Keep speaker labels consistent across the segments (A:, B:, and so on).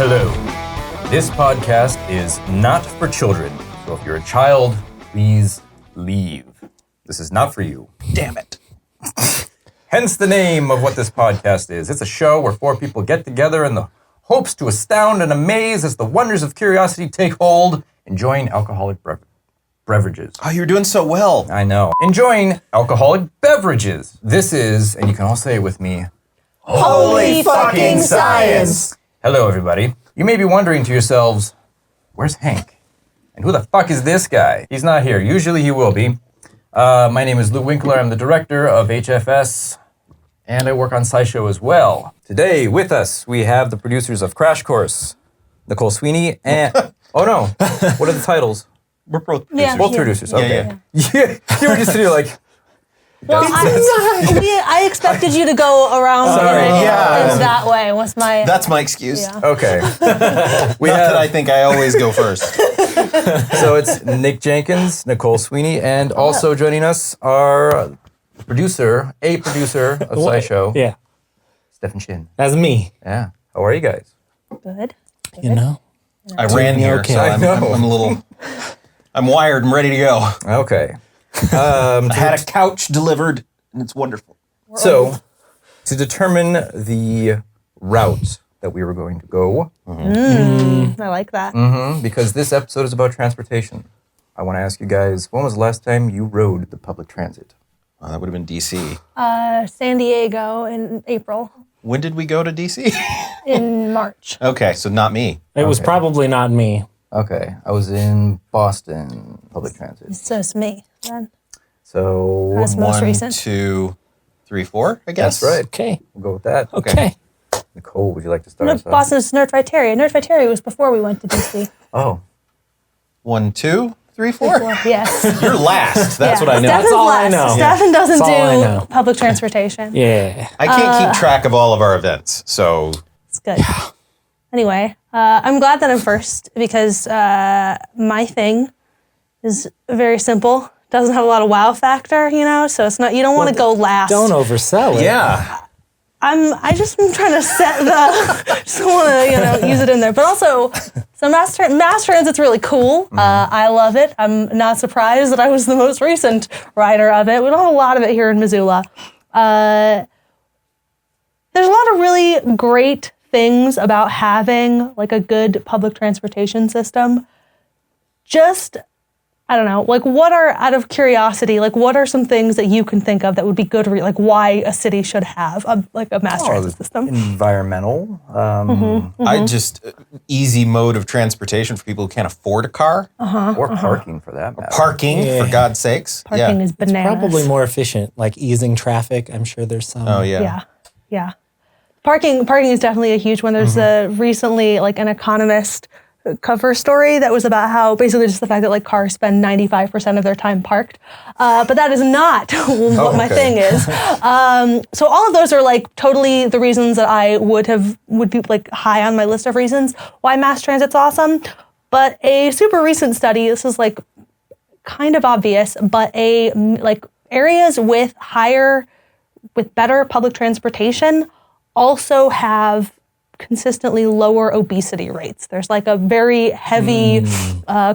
A: Hello. This podcast is not for children, so if you're a child, please leave. This is not for you.
B: Damn it.
A: Hence the name of what this podcast is. It's a show where four people get together in the hopes to astound and amaze as the wonders of curiosity take hold, enjoying alcoholic beverages.
B: Oh, you're doing so well.
A: I know. Enjoying alcoholic beverages. This is, and you can all say it with me,
B: Holy fucking science.
A: Hello, everybody. You may be wondering to yourselves, where's Hank? And who the fuck is this guy? He's not here. Usually he will be. My name is Lou Winkler. I'm the director of HFS, and I work on SciShow as well. Today, with us, we have the producers of Crash Course, Nicole Sweeney, and... oh, no. What are the titles?
B: We're both
C: Yeah.
A: Both producers. Okay.
C: Yeah.
A: You were just sitting here like...
C: Well, I expected you to go around that way. Was my
B: That's my excuse.
C: yeah.
A: Okay. We
B: Not
A: have,
B: that I think I always go first.
A: so it's Nick Jenkins, Nicole Sweeney, and also joining us, our producer of SciShow,
D: Yeah,
A: Stefan Shin.
D: that's me.
A: Yeah. How are you guys?
C: Good.
D: You know?
B: I ran here,
D: okay.
B: so
A: I know.
B: I'm a little... I'm wired and ready to go.
A: Okay.
B: I had a couch delivered, and it's wonderful.
A: So, to determine the route that we were going to go,
C: I like that.
A: because this episode is about transportation, I want to ask you guys, when was the last time you rode the public transit?
B: That would have been D.C.
C: San Diego in April,
B: When did we go to D.C.?
C: in March.
B: Okay, so not me.
D: It was probably not me.
A: Okay. I was in Boston public transit.
C: So it's me then.
A: So,
C: That's most
B: 1,
C: recent.
B: 2, 3, 4, I guess.
A: that's right.
D: Okay.
A: We'll go with that.
D: Okay.
A: Nicole, would you like to start
C: No,
A: us off?
C: Boston's Nerdviteria. Nerdviteria was before we went to DC.
A: Oh.
B: 1, 2, 3, 4.
C: Yes.
B: You're last. That's
C: Yeah.
B: what I know.
C: Stefan's
D: all I
C: last.
D: know.
C: Stefan doesn't
D: That's all I
C: do
D: know.
C: public transportation.
D: Yeah.
B: I can't keep track of all of our events, so...
C: It's good. Anyway, I'm glad that I'm first because my thing is very simple. Doesn't have a lot of wow factor, you know. So it's not. You don't want to go last.
D: Don't oversell it.
B: Yeah.
C: I just am trying to set the. Just want to use it in there. But also, so mass transit's really cool. I love it. I'm not surprised that I was the most recent rider of it. We don't have a lot of it here in Missoula. There's a lot of really great things about having like a good public transportation system. Just, I don't know, like what are, out of curiosity, like what are some things that you can think of that would be good, like why a city should have a mass transit system?
A: Environmental.
B: I just... easy mode of transportation for people who can't afford a car.
A: Or parking for that matter.
B: Parking,
D: Yeah.
B: for God's sakes.
C: Parking
B: yeah.
C: is bananas.
D: Probably more efficient, like easing traffic. I'm sure there's some.
B: Oh, yeah.
C: Yeah. Parking is definitely a huge one. There's recently like an Economist cover story that was about how basically just the fact that like cars spend 95% of their time parked. But that is not what my thing is. So all of those are like totally the reasons that I would be like high on my list of reasons why mass transit's awesome. But a super recent study, this is like kind of obvious, but like areas with better public transportation also have consistently lower obesity rates. There's like a very heavy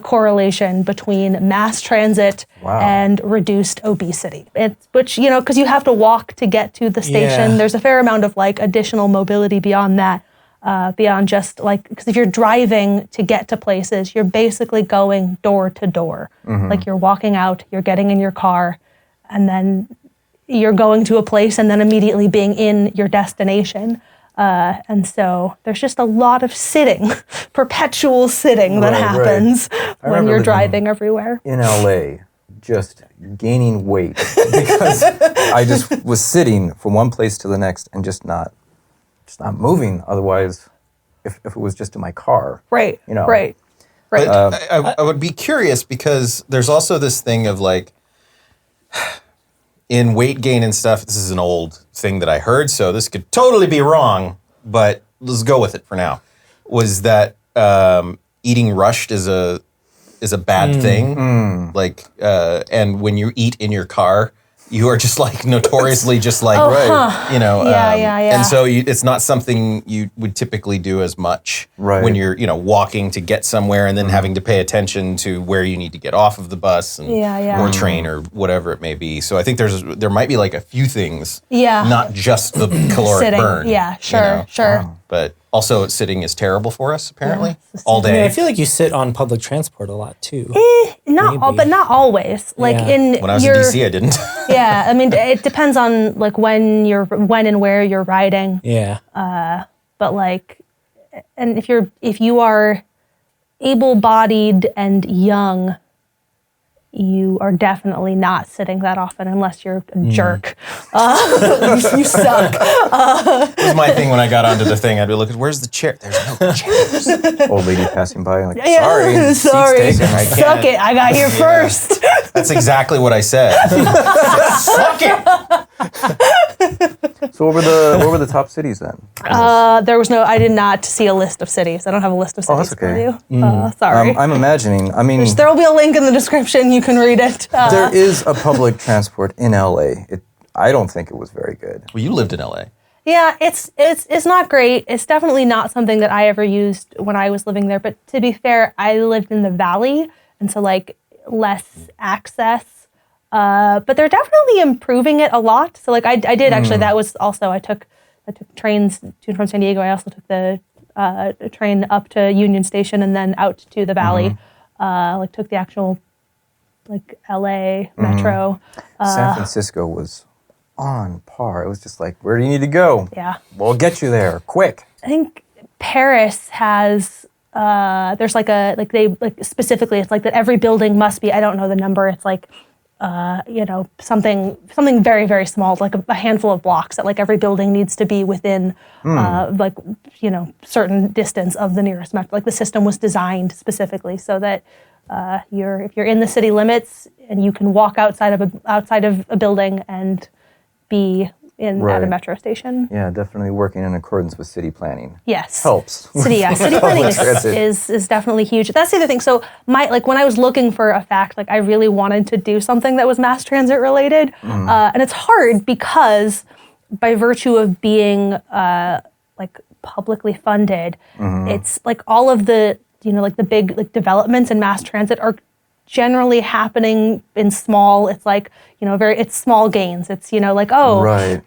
C: correlation between mass transit and reduced obesity. Which, because you have to walk to get to the station.
D: Yeah.
C: There's a fair amount of like additional mobility beyond that. Beyond just like, because if you're driving to get to places, you're basically going door to door. Like you're walking out, you're getting in your car, and then you're going to a place and then immediately being in your destination. And so there's just a lot of sitting, perpetual sitting that happens when you're driving everywhere.
A: In LA, just gaining weight because I just was sitting from one place to the next and just not moving. Otherwise, if it was just in my car.
C: Right, right.
B: But I would be curious because there's also this thing of like, in weight gain and stuff, this is an old thing that I heard, so this could totally be wrong, but let's go with it for now, was that eating rushed is a bad thing. Like, and when you eat in your car, you are just like notoriously just like, you know,
C: Yeah.
B: and so it's not something you would typically do as much
A: Right.
B: when you're, you know, walking to get somewhere and then having to pay attention to where you need to get off of the bus and, or train or whatever it may be. So I think there might be like a few things, not just the caloric
C: Sitting.
B: burn.
C: Yeah, sure,
B: you know?
C: sure.
B: But also sitting is terrible for us apparently all
D: I mean,
B: day.
D: I feel like you sit on public transport a lot too.
C: But not always. Like
D: Yeah.
B: When I was in DC, I didn't.
C: Yeah, I mean, it depends on like when and where you're riding.
D: Yeah.
C: But like, and if you are able-bodied and young, you are definitely not sitting that often unless you're a jerk. You suck.
B: That was my thing when I got onto the thing. I'd be looking, where's the chair? There's no chairs.
A: Old lady passing by, like,
C: Yeah,
A: sorry,
C: sorry.
A: seat's taken. I can't.
C: Suck it. I got here first.
B: That's exactly what I said. Suck it.
A: So what were the top cities then?
C: I did not see a list of cities. I don't have a list of cities
A: that's okay.
C: for you. Sorry.
A: I'm imagining. I mean,
C: There will be a link in the description. You can read it.
A: there is a public transport in LA. I don't think it was very good.
B: Well, you lived in LA.
C: Yeah, it's not great. It's definitely not something that I ever used when I was living there. But to be fair, I lived in the valley, and so like less access. But they're definitely improving it a lot. So like I did actually. That was also I took trains to and from San Diego. I also took the train up to Union Station and then out to the valley. Like took the actual like LA metro.
A: San Francisco was on par. It was just like, where do you need to go?
C: Yeah.
A: We'll get you there quick.
C: I think Paris has there's specifically it's like that every building must be, I don't know the number, it's like something very, very small, like a handful of blocks that like every building needs to be within certain distance of the nearest metro. Like the system was designed specifically so that if you're in the city limits and you can walk outside of a building and be at a
A: Right.
C: metro station.
A: Yeah, definitely working in accordance with city planning.
C: Yes.
A: Helps.
C: City planning
A: Transit.
C: is definitely huge. That's the other thing. So when I was looking for a fact, like I really wanted to do something that was mass transit related. And it's hard because by virtue of being like publicly funded, it's like all of the, like the big like developments in mass transit are generally happening in small, it's like, it's small gains. It's, like,
A: Right.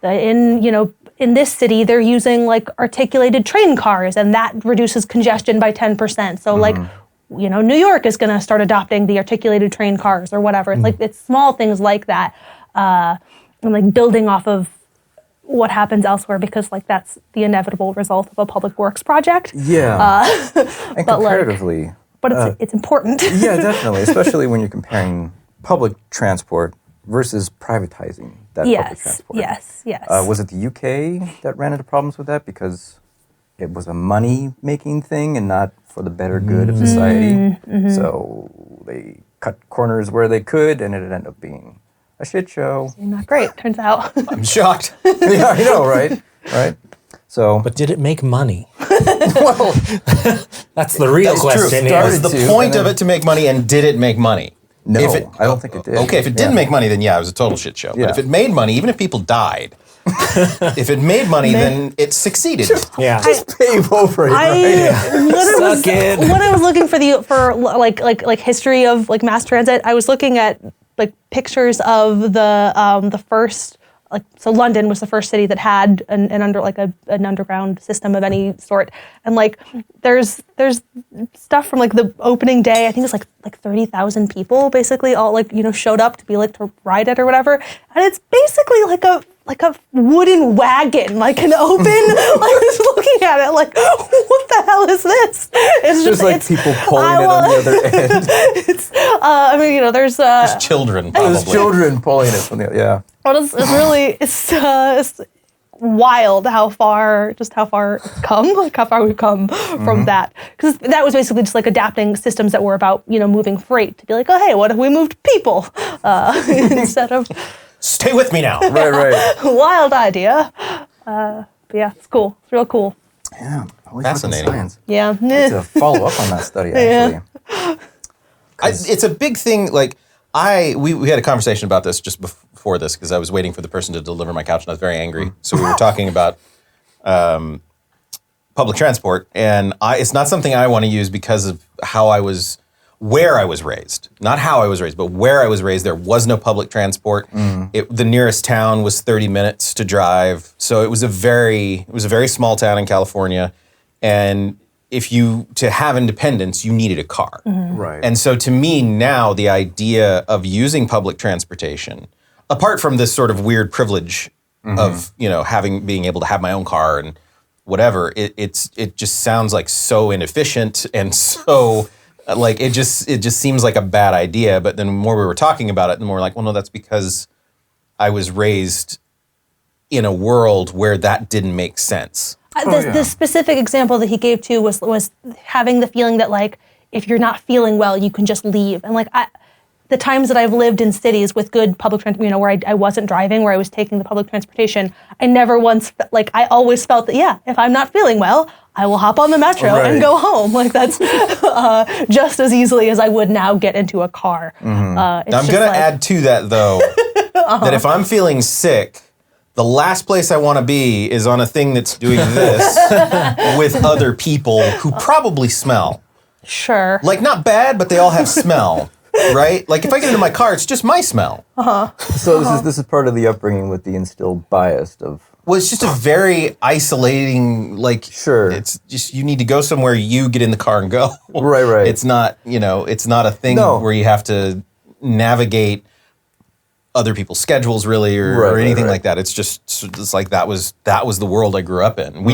C: In this city, they're using like articulated train cars and that reduces congestion by 10%. So like, New York is going to start adopting the articulated train cars or whatever. It's like, it's small things like that. And like building off of what happens elsewhere because like that's the inevitable result of a public works project.
A: Yeah. And
C: but, like,
A: comparatively.
C: But it's important.
A: Yeah, definitely. Especially when you're comparing public transport versus privatizing that public transport.
C: Yes.
A: Was it the UK that ran into problems with that because it was a money-making thing and not for the better good of society? So they cut corners where they could, and it ended up being a shit show.
C: Not great, turns out.
B: I'm shocked.
A: Yeah, I know, right? Right. So,
D: But did it make money?
A: well,
D: That's the real
B: That's
D: question.
B: true.
D: here.
B: Was the
A: to,
B: point
A: and
B: of
A: then-
B: it to make money, and did it make money?
A: no, I don't think it did.
B: Okay, if it didn't
A: Yeah.
B: make money, then yeah, it was a total shit show.
A: Yeah.
B: But if it made money, even if people died, if it made money, then it succeeded.
D: Yeah.
A: Pave over it, right?
D: Suck it.
C: When I was looking for like history of like mass transit, I was looking at like pictures of the first, like, so London was the first city that had an underground system of any sort, and like there's stuff from like the opening day. I think it's like 30,000 people basically all like showed up to be like to ride it or whatever, and it's basically like a wooden wagon, like an open. I was looking at it like, what the hell is this? It's
A: There's like people pulling it on the other end.
C: It's I mean there's
B: Children, probably.
A: There's children pulling it from the yeah.
C: But it's really it's wild how far it's come, like how far we've come from that. Because that was basically just like adapting systems that were about moving freight to be like, oh hey, what if we moved people instead of
B: Stay with me now.
A: Right.
C: wild idea. But yeah, it's cool. It's real cool.
A: Yeah. Always
B: Fascinating.
A: looking science.
C: Yeah.
A: To follow up on that study, actually.
B: It's a big thing. Like we had a conversation about this just before before this because I was waiting for the person to deliver my couch and I was very angry. So we were talking about public transport, and it's not something I want to use because of where I was raised. Not how I was raised, but where I was raised. There was no public transport. The nearest town was 30 minutes to drive. So it was a very small town in California, and to have independence, you needed a car.
A: Right.
B: And so to me now, the idea of using public transportation, apart from this sort of weird privilege of, being able to have my own car and whatever, it just sounds like so inefficient and so like it just seems like a bad idea. But then the more we were talking about it, the more like, well, no, that's because I was raised in a world where that didn't make sense.
C: The specific example that he gave too was having the feeling that like if you're not feeling well, you can just leave. And like the times that I've lived in cities with good public transportation, where I wasn't driving, where I was taking the public transportation, I never once I always felt that if I'm not feeling well, I will hop on the metro and go home. Like that's just as easily as I would now get into a car.
B: I'm gonna add to that though that if I'm feeling sick, the last place I want to be is on a thing that's doing this with other people who probably smell.
C: Sure.
B: Like not bad, but they all have smell, right? Like if I get into my car, it's just my smell.
E: So this is part of the upbringing with the instilled bias of.
B: Well, it's just a very isolating,
E: Sure.
B: It's just, you need to go somewhere, you get in the car and go.
E: Right.
B: It's not, it's not a thing where you have to navigate other people's schedules really or anything like that. It's like that was the world I grew up in.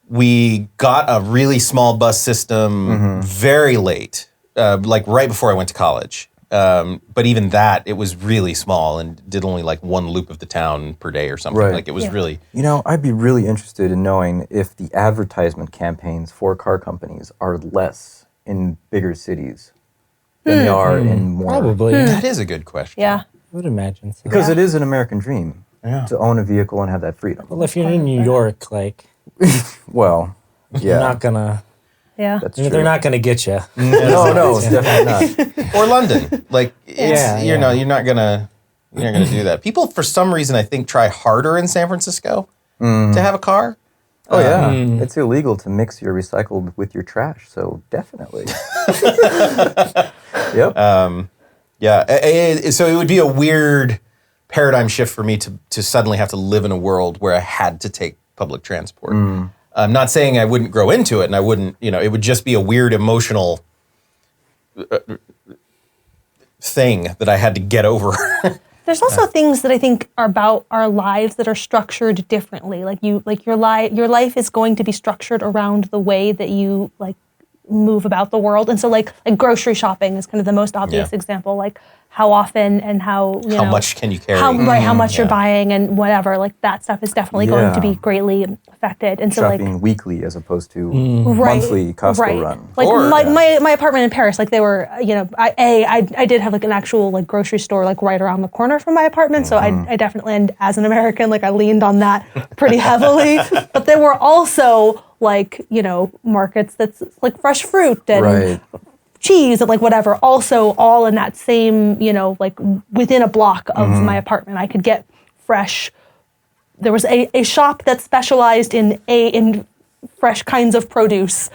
B: We got a really small bus system very late, like right before I went to college. But even that, it was really small and did only like one loop of the town per day or something.
E: Right.
B: Like it was really...
E: I'd be really interested in knowing if the advertisement campaigns for car companies are less in bigger cities than they are in more...
D: Probably.
B: That is a good question.
C: Yeah.
D: I would imagine so.
E: Because it is an American dream to own a vehicle and have that freedom.
D: Well, if you're in New York,
E: Well,
D: you're not gonna...
C: Yeah.
E: That's true.
D: They're not gonna get you.
E: No, it's definitely not.
B: Or London. Like, you're not gonna do that. People, for some reason, I think, try harder in San Francisco to have a car.
E: Oh, yeah. It's illegal to mix your recycled with your trash, so definitely. Yep.
B: So it would be a weird paradigm shift for me to suddenly have to live in a world where I had to take public transport. I'm not saying I wouldn't grow into it and I wouldn't, it would just be a weird emotional thing that I had to get over.
C: There's also things that I think are about our lives that are structured differently. Like your life is going to be structured around the way that you move about the world. And so like grocery shopping is kind of the most obvious example. Like how often and how
B: much can you carry?
C: How much you're buying and whatever. Like that stuff is definitely going to be greatly affected. And so
E: shopping weekly as opposed to monthly Costco run.
C: Like my apartment in Paris, like they were, I did have like an actual like grocery store like right around the corner from my apartment. So I definitely, and as an American, like I leaned on that pretty heavily. But there were also like, markets that's like fresh fruit and cheese and like whatever, also all in that same, like within a block of my apartment. I could get fresh. There was a shop that specialized in fresh kinds of produce,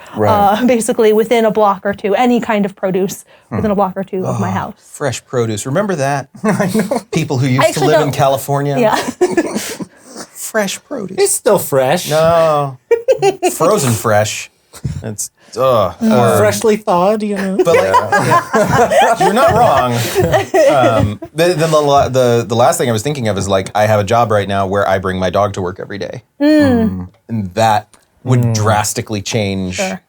C: basically within a block or two, any kind of produce within a block or two of my house.
B: Fresh produce. Remember that? I know. People who used to live in California.
C: Yeah.
B: Fresh produce.
D: It's still fresh.
B: No. Frozen fresh. It's
D: freshly thawed,
B: But you're not wrong. Then the last thing I was thinking of is like I have a job right now where I bring my dog to work every day, and that would drastically change.
C: Sure.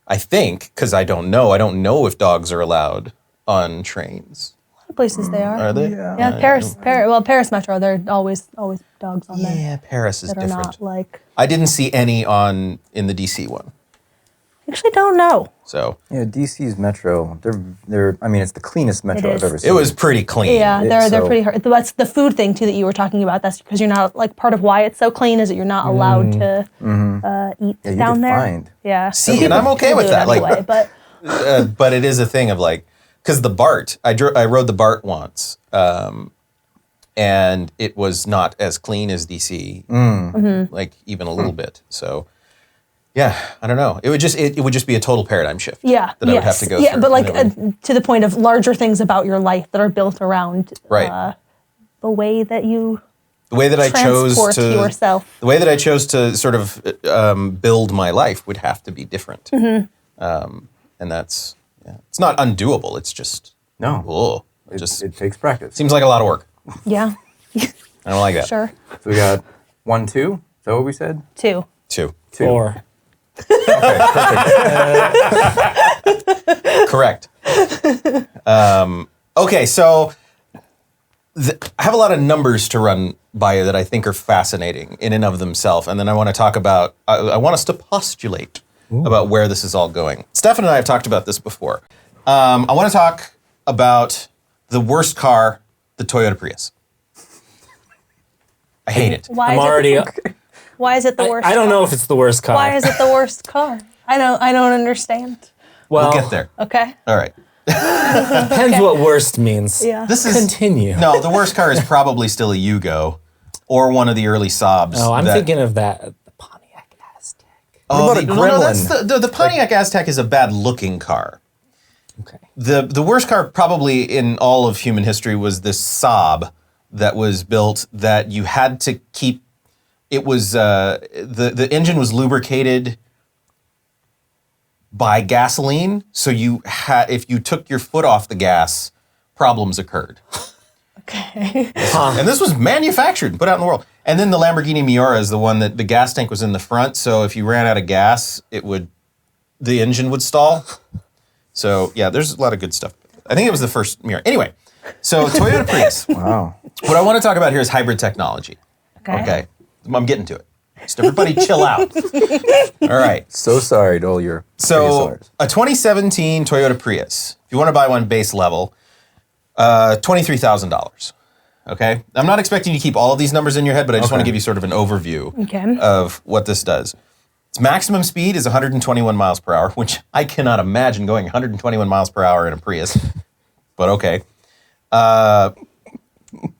B: I think because I don't know. I don't know if dogs are allowed on trains.
C: Places they are.
B: Are they?
C: Yeah, Paris Metro. There are always dogs on there.
B: Yeah, Paris is
C: that
B: different.
C: Are not like.
B: I didn't see any in the DC one.
C: I actually don't know.
B: So
E: yeah, DC's Metro. They're. I mean, it's the cleanest Metro I've ever seen.
B: It was pretty clean.
C: Yeah, they're pretty hard. That's the food thing too that you were talking about. That's because you're not like part of why it's so clean is that you're not allowed to eat down there.
E: Find.
C: Yeah.
B: See, and I'm okay with that.
C: Anyway, but
B: it is a thing of like because the BART, I rode the BART once, and it was not as clean as DC, like even a little bit. So, yeah, I don't know. It would just be a total paradigm shift.
C: Yeah,
B: that I would have to go through.
C: Yeah, but like to the point of larger things about your life that are built around the way that you.
B: The way that I chose
C: yourself.
B: The way that I chose to sort of build my life would have to be different, and that's it's not undoable. It's just
E: it takes practice.
B: Seems like a lot of work.
C: Yeah,
B: I don't like that.
C: Sure.
E: So we got 1, 2. Is that what we said?
C: 2.
B: 2.
D: 4.
B: Correct. Okay, so I have a lot of numbers to run by you that I think are fascinating in and of themselves, and then I want to talk about. I want us to postulate about where this is all going. Stefan and I have talked about this before. I want to talk about the worst car, the Toyota Prius. I hate it.
C: Why is it the worst?
D: I don't know if it's the worst car.
C: Why is it the worst car? I don't understand.
B: We'll get there.
C: Okay.
B: All right.
D: Depends what worst means.
C: Yeah.
D: Continue.
B: No, the worst car is probably still a Yugo or one of the early Saabs.
D: Oh, I'm thinking of that. The Pontiac Aztek.
B: Oh, the Gremlin. The Pontiac Aztek is a bad looking car.
D: Okay.
B: The worst car probably in all of human history was this Saab that was built that you had to keep. It was the engine was lubricated by gasoline, so if you took your foot off the gas, problems occurred.
C: Okay.
B: And this was manufactured and put out in the world. And then the Lamborghini Miura is the one that the gas tank was in the front, so if you ran out of gas, the engine would stall. So yeah, there's a lot of good stuff. I think it was the first Miura. Anyway, so Toyota Prius.
E: Wow.
B: What I want to talk about here is hybrid technology. Okay. I'm getting to it. Just everybody chill out. All right.
E: So sorry to all your Prius owners.
B: A 2017 Toyota Prius, if you want to buy one base level, $23,000. Okay? I'm not expecting you to keep all of these numbers in your head, but I just want to give you sort of an overview of what this does. Its maximum speed is 121 miles per hour, which I cannot imagine going 121 miles per hour in a Prius, but okay.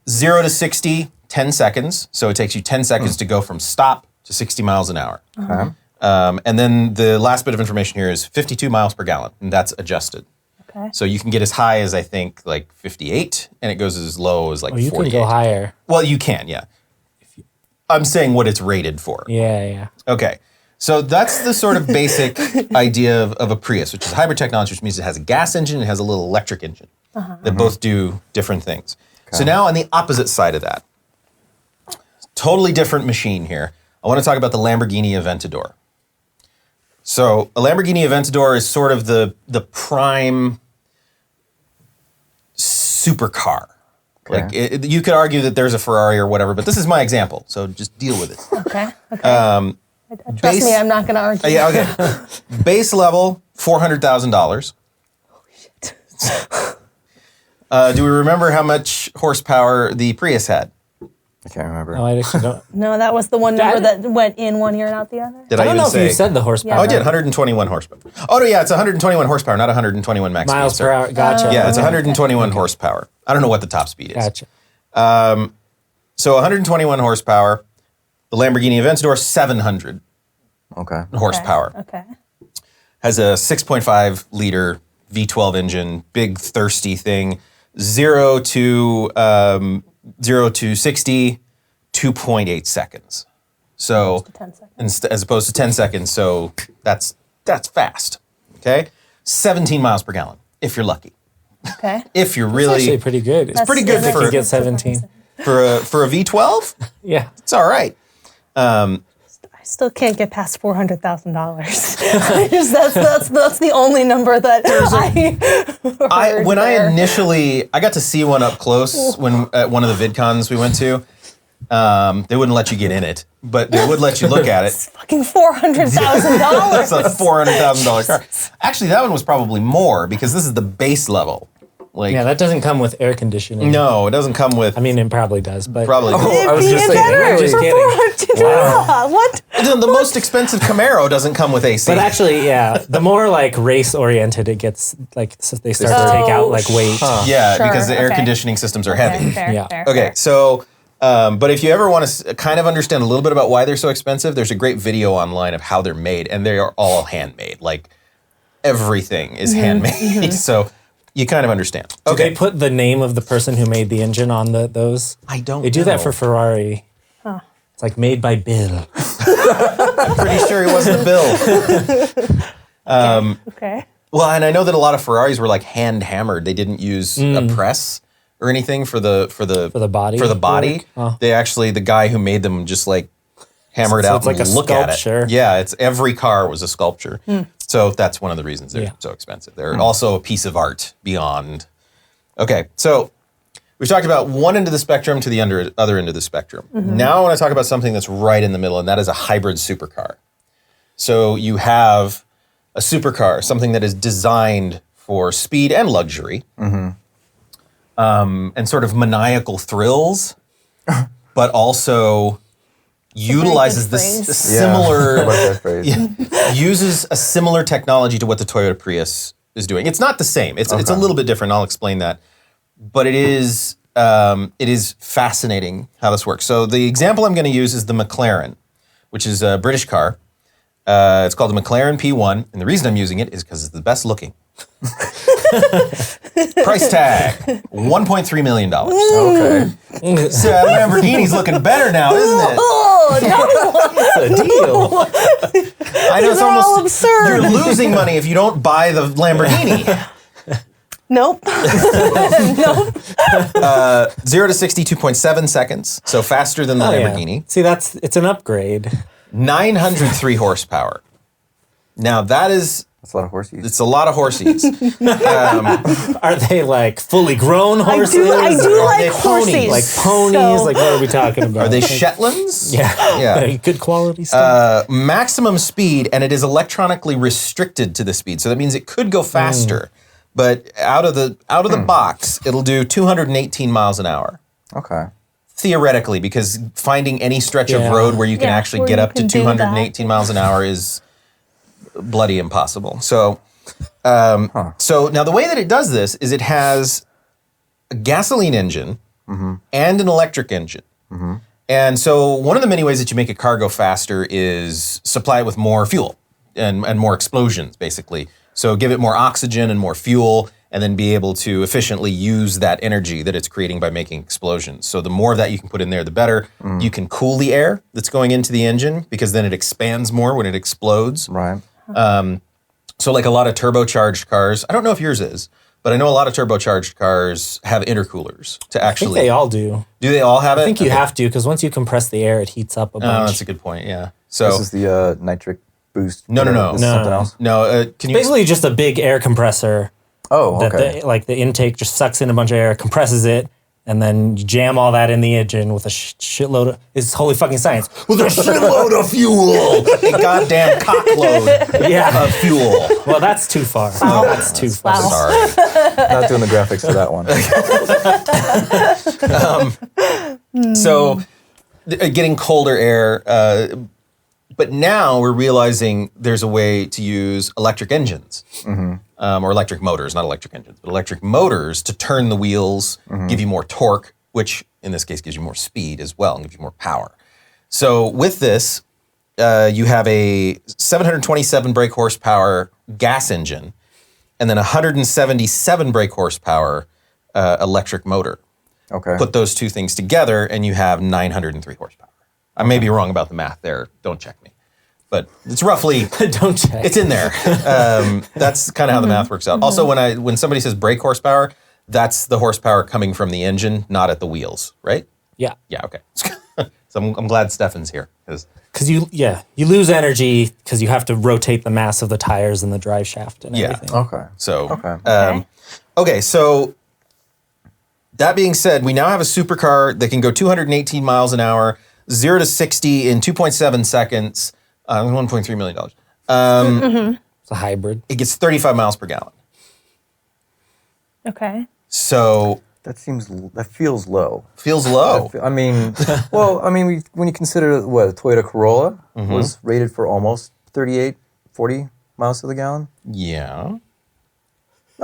B: 0 to 60, 10 seconds. So it takes you 10 seconds to go from stop to 60 miles an hour.
E: Okay.
B: And then the last bit of information here is 52 miles per gallon, and that's adjusted.
C: Okay.
B: So you can get as high as, I think, like 58, and it goes as low as like 48.
D: You can go higher.
B: Well, you can, yeah. I'm saying what it's rated for.
D: Yeah.
B: Okay. So that's the sort of basic idea of a Prius, which is hybrid technology, which means it has a gas engine and it has a little electric engine that both do different things. Okay. So now on the opposite side of that, totally different machine here. I want to talk about the Lamborghini Aventador. So a Lamborghini Aventador is sort of the prime supercar. Okay. Like you could argue that there's a Ferrari or whatever, but this is my example, so just deal with it.
C: Okay. Trust me, I'm not going to argue.
B: Yeah, okay. Base level, $400,000.
C: Holy shit.
B: Do we remember how much horsepower the Prius had?
E: I can't remember.
D: No, I actually don't.
C: No, that was the one number that went in one ear and out the other.
B: Did
D: I don't
B: even
D: know
B: say?
D: if you said the horsepower.
B: Oh, I did. 121 horsepower. Oh, no, yeah, it's 121 horsepower, not 121 max
D: miles
B: speed.
D: per hour. Gotcha.
B: Yeah, it's 121 horsepower. I don't know what the top speed is.
D: Gotcha.
B: So 121 horsepower. The Lamborghini Aventador, 700 horsepower.
C: Okay.
B: Has a 6.5 liter V12 engine, big thirsty thing. 0 to 60, 2.8 seconds. So
C: 10 seconds.
B: as opposed to 10 seconds, so that's fast. Okay, 17 miles per gallon if you're lucky.
C: Okay.
B: If you're
D: It's
B: really,
D: actually pretty good.
B: it's pretty good
D: If
B: for
D: you get 17.
B: for a V12.
D: Yeah.
B: It's all right.
C: I still can't get past $400,000. That's the only number that
B: I got to see one up close when at one of the VidCons we went to. They wouldn't let you get in it, but they would let you look at it.
C: It's fucking $400,000.
B: It's a $400,000 car. Actually, that one was probably more because this is the base level. Like,
D: Yeah, that doesn't come with air conditioning.
B: no, it doesn't come with.
D: I mean, it probably does, but
B: probably.
A: I was
C: The
A: just saying,
C: inventor
A: really?
D: Just kidding.
C: performed. What?
B: The most expensive Camaro doesn't come with AC.
D: But actually, yeah, the more like race oriented it gets, like they start to take out like weight.
B: yeah,
C: Sure,
B: because the air
C: okay.
B: conditioning systems are heavy.
C: Fair,
D: Yeah.
C: fair,
B: Okay,
C: fair.
B: so, but if you ever want to kind of understand a little bit about why they're so expensive, there's a great video online of how they're made, and they are all handmade. Like, everything is handmade, so you kind of understand.
D: Do
B: Okay,
D: they put the name of the person who made the engine on those?
B: I don't
D: They do that
B: know.
D: for Ferrari. It's like made by Bill.
B: I'm pretty sure he wasn't a Bill.
C: Okay.
B: Well, and I know that a lot of Ferraris were like hand hammered. They didn't use a press or anything for the
D: body
B: For the body,
D: work? Oh.
B: they actually, the guy who made them just like hammered
D: So
B: out
D: it's like
B: and
D: a
B: look
D: sculpture.
B: at it. Yeah, it's every car was a sculpture. So that's one of the reasons they're
D: Yeah.
B: so expensive. They're also a piece of art beyond. Okay, so we've talked about one end of the spectrum to the other end of the spectrum. Now I want to talk about something that's right in the middle, and that is a hybrid supercar. So you have a supercar, something that is designed for speed and luxury, and sort of maniacal thrills, but also utilizes
C: good
B: this
C: phrase.
E: Yeah, I like
B: similar,
E: that phrase.
B: uses a similar technology to what the Toyota Prius is doing. It's not the same. It's a little bit different. I'll explain that. But it is fascinating how this works. So the example I'm going to use is the McLaren, which is a British car. It's called the McLaren P1, and the reason I'm using it is because it's the best looking. Price tag, $1.3 million.
E: Okay.
B: So Lamborghini's looking better now, isn't it?
C: Oh, no.
D: That's a deal.
B: I know it's
C: are all
B: almost
C: absurd.
B: You're losing money if you don't buy the Lamborghini.
C: Nope.
B: 0 to 60, 2.7 seconds, so faster than the
D: Oh, yeah.
B: Lamborghini.
D: See, it's an upgrade.
B: 903 horsepower. Now
E: That's a lot of horses.
B: it's a lot of horses.
D: Are they like fully grown horses?
C: I do
B: Are
C: like
B: they
C: horses.
B: ponies?
D: Like ponies?
C: So-
D: Like what are we talking about?
B: Are they
D: Like,
B: Shetlands?
D: Yeah.
B: Yeah.
D: Good quality stuff.
B: Maximum speed, and it is electronically restricted to the speed. So that means it could go faster, but out of the box, it'll do 218 miles an hour.
E: Okay.
B: Theoretically, because finding any stretch
D: Yeah.
B: of road where you can
C: Yeah,
B: actually
C: where
B: get
C: you
B: up to
C: can do
B: 218 miles an hour is bloody impossible. So, so now the way that it does this is it has a gasoline engine and an electric engine. And so one of the many ways that you make a car go faster is supply it with more fuel and more explosions, basically. So give it more oxygen and more fuel, and then be able to efficiently use that energy that it's creating by making explosions. So the more of that you can put in there, the better. You can cool the air that's going into the engine, because then it expands more when it explodes.
E: Right.
B: So like a lot of turbocharged cars, I don't know if yours is, but I know a lot of turbocharged cars have intercoolers to
D: I think
B: actually.
D: they all do.
B: Do they all have it?
D: I think you
B: Okay.
D: have to, because once you compress the air, it heats up a
B: Oh,
D: bunch.
B: that's a good point. Yeah. So
E: This is the nitric boost.
B: No.
E: This is
D: No.
E: something else.
B: no, can you?
D: Basically, just a big air compressor
E: Oh,
D: that
E: okay.
D: the intake just sucks in a bunch of air, compresses it, and then you jam all that in the engine with a shitload of. It's holy fucking science.
B: With a shitload of fuel, a goddamn cockload
D: Yeah.
B: of fuel.
D: Well, that's too far. That's too far.
C: Wow.
B: Sorry.
E: Not doing the graphics for that one.
B: So, getting colder air, but now we're realizing there's a way to use electric engines, or electric motors, not electric engines, but electric motors to turn the wheels, give you more torque, which in this case gives you more speed as well and gives you more power. So with this, you have a 727 brake horsepower gas engine, and then 177 brake horsepower electric motor.
E: Okay.
B: Put those two things together, and you have 903 horsepower. I may be wrong about the math there. Don't check me. But it's roughly,
D: Don't check.
B: it's in there. That's kind of how the math works out. Also, when somebody says brake horsepower, that's the horsepower coming from the engine, not at the wheels, right?
D: Yeah.
B: Yeah, okay. So I'm glad Stefan's here. 'Cause-
D: Because you lose energy because you have to rotate the mass of the tires and the drive shaft and
B: Yeah.
D: everything.
E: Okay.
B: So,
E: Okay.
B: okay, so that being said, we now have a supercar that can go 218 miles an hour, 0 to 60 in 2.7 seconds, $1.3 million.
D: It's a hybrid.
B: It gets 35 miles per gallon.
C: Okay.
B: So
E: That feels low.
B: feels low.
E: I mean, when you consider what a Toyota Corolla was rated for almost 38, 40 miles to the gallon.
B: Yeah.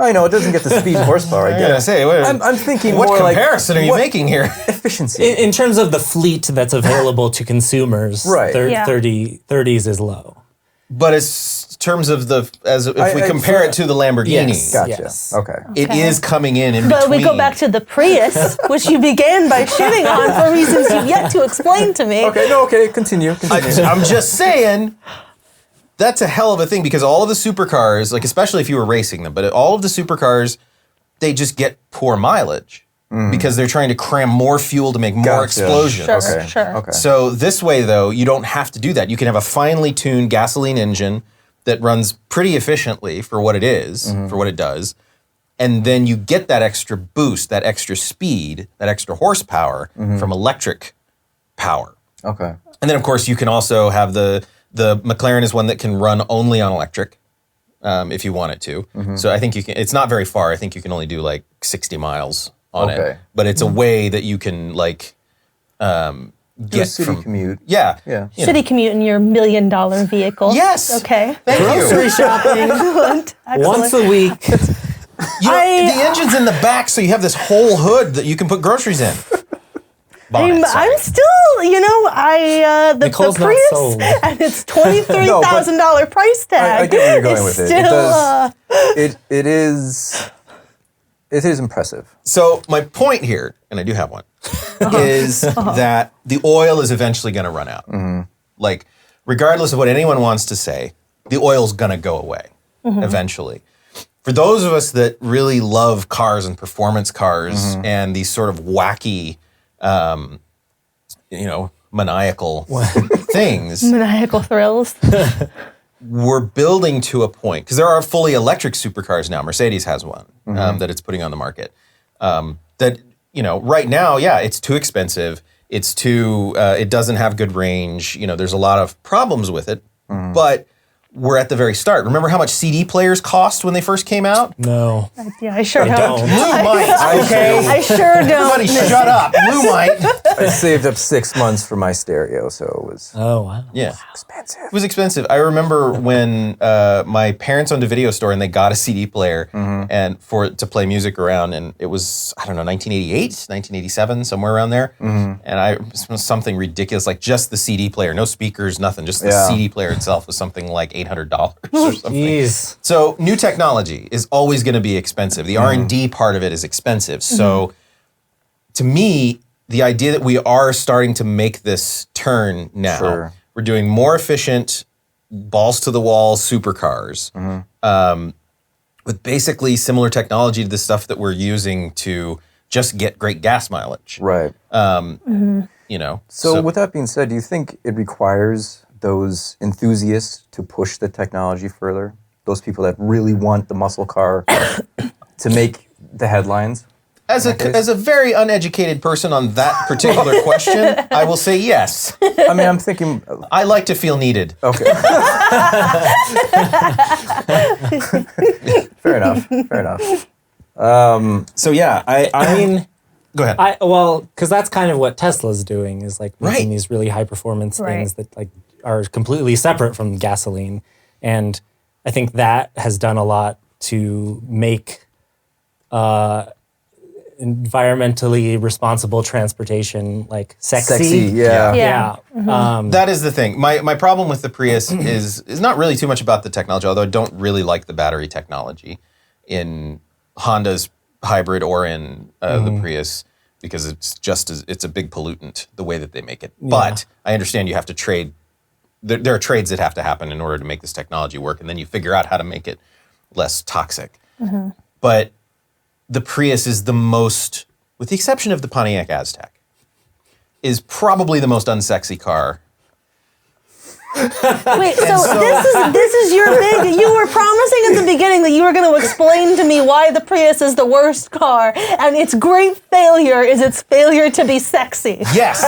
E: I know it doesn't get the speed and horsepower. I guess. I'm thinking
B: what
E: more
B: comparison are you making here?
E: efficiency.
D: In terms of the fleet that's available to consumers,
E: Right.
D: 30s is low.
B: But it's terms of if we compare it to the Lamborghini,
D: Yes.
E: Gotcha.
D: Yes.
E: Okay.
B: it is coming in
C: But
B: between.
C: we go back to the Prius, which you began by shitting on for reasons you've yet to explain to me.
E: Okay. Continue.
B: I'm just saying, that's a hell of a thing because all of the supercars, like especially if you were racing them, but all of the supercars, they just get poor mileage because they're trying to cram more fuel to make more explosions.
C: Sure.
E: Okay.
B: So this way, though, you don't have to do that. You can have a finely tuned gasoline engine that runs pretty efficiently for what it is, for what it does. And then you get that extra boost, that extra speed, that extra horsepower from electric power.
E: Okay.
B: And then, of course, you can also have the McLaren is one that can run only on electric if you want it to. So I think you can. It's not very far. I think you can only do like 60 miles on it. But it's a way that you can like
E: Do a city commute.
B: Yeah.
E: Yeah.
C: City commute in your $1 million vehicle.
B: Yes.
C: Okay.
B: Thank
D: Grocery
B: you.
D: shopping
C: Excellent.
D: once a week.
B: You know, the engine's in the back, so you have this whole hood that you can put groceries in.
C: I'm still, the
D: Nicole's not
C: Prius
D: sold.
C: and its $23,000 price tag.
E: I get where you're going with it.
C: Still,
E: It is impressive.
B: So my point here, and I do have one, is that the oil is eventually going to run out. Like, regardless of what anyone wants to say, the oil's going to go away eventually. For those of us that really love cars and performance cars and these sort of wacky, maniacal things,
C: maniacal thrills.
B: we're building to a point, because there are fully electric supercars now. Mercedes has one that it's putting on the market. That, right now, it's too expensive. It's too, it doesn't have good range. There's a lot of problems with it, but we're at the very start. Remember how much CD players cost when they first came out?
D: No.
C: Yeah, I sure don't.
D: don't.
B: Lou might, okay?
C: I sure don't.
B: Everybody shut up. Lou might.
E: I saved up 6 months for my stereo, so it was
D: Oh, wow.
B: Yeah.
E: expensive.
B: It was expensive. I remember when my parents owned a video store and they got a CD player and to play music around, and it was 1988, 1987, somewhere around there. And it was something ridiculous, like just the CD player, no speakers, nothing, just the CD player itself was something like $800 or something.
D: Jeez.
B: So new technology is always going to be expensive. The R&D part of it is expensive. So to me, the idea that we are starting to make this turn now, we're doing more efficient, balls to the wall supercars with basically similar technology to the stuff that we're using to just get great gas mileage.
E: Right.
B: So
E: with that being said, do you think it requires those enthusiasts to push the technology further? Those people that really want the muscle car to make the headlines?
B: As a very uneducated person on that particular question, I will say yes.
E: I mean, I'm thinking.
B: I like to feel needed.
E: Okay. Fair enough.
B: So yeah, I mean, go ahead.
D: Because that's kind of what Tesla's doing, is like making these really high performance things that like are completely separate from gasoline. And I think that has done a lot to make environmentally responsible transportation like sexy.
C: Yeah.
B: That is the thing. My problem with the Prius is not really too much about the technology, although I don't really like the battery technology in Honda's hybrid or in the Prius, because it's a big pollutant the way that they make it. But I understand you have to trade. There are trades that have to happen in order to make this technology work, and then you figure out how to make it less toxic. But the Prius is the most, with the exception of the Pontiac Aztek, is probably the most unsexy car
C: Wait, so this is your big. You were promising at the beginning that you were going to explain to me why the Prius is the worst car, and its great failure is its failure to be sexy.
B: Yes.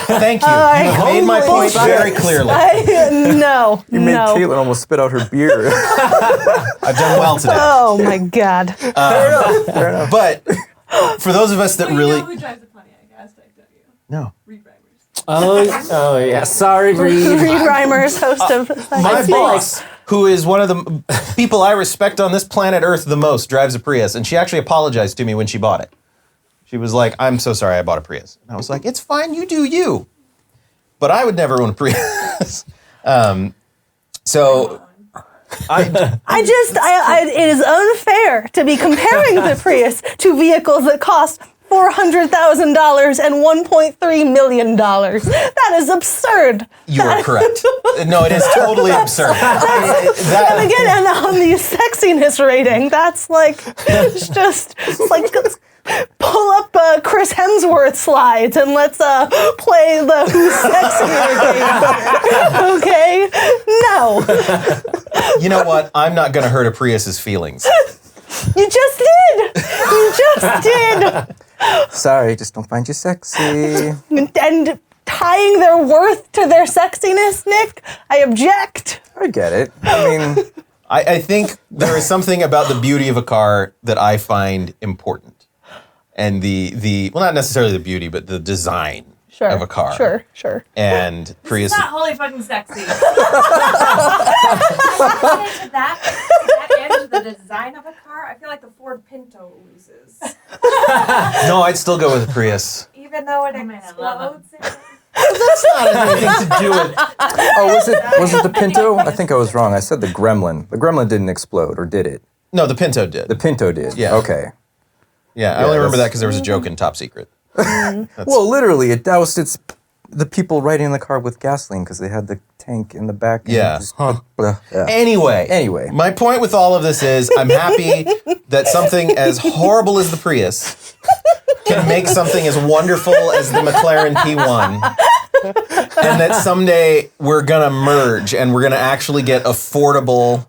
B: Thank you. You made my point very clearly.
C: No.
E: You made Caitlin almost spit out her beer.
B: I've done well today.
C: Oh my God.
E: Fair enough.
B: But for those of us that really.
F: Who drives the Pontiac Aztek, don't you?
B: No.
F: Reed Reimers.
D: Oh yeah. Sorry, Reed.
C: Reed Reimers, host of
B: My boss, who is one of the people I respect on this planet Earth the most, drives a Prius, and she actually apologized to me when she bought it. She was like, "I'm so sorry I bought a Prius." And I was like, "It's fine, you do you." But I would never own a Prius. So
C: it is unfair to be comparing the Prius to vehicles that cost $400,000 and $1.3 million. That is absurd.
B: you are correct. No, it is totally absurd.
C: And again, and on the sexiness rating, that's like, it's like, pull up Chris Hemsworth slides and let's play the Who's Sexier game. Okay? No.
B: You know what? I'm not going to hurt a Prius's feelings.
C: You just did. You just did.
E: Sorry, just don't find you sexy.
C: And tying their worth to their sexiness, Nick, I object.
E: I get it. I mean,
B: I think there is something about the beauty of a car that I find important. And the well, not necessarily the beauty, but the design of a car.
C: Sure.
B: And Prius.
F: It's not holy fucking sexy. To that end, the design of a car, I feel like the Ford Pinto loses.
B: No, I'd still go with a Prius.
F: Even though it explodes.
B: That's not anything to do with.
E: oh, was it the Pinto? I think I was wrong. I said the Gremlin. The Gremlin didn't explode, or did it?
B: No, the Pinto did.
E: The Pinto did.
B: Yeah.
E: Okay.
B: Yeah, I only remember that because there was a joke in Top Secret.
E: Well, literally, it doused the people riding in the car with gasoline because they had the tank in the back. And
B: Yeah.
E: Yeah.
B: Anyway, my point with all of this is I'm happy that something as horrible as the Prius can make something as wonderful as the McLaren P1. And that someday we're going to merge and we're going to actually get affordable.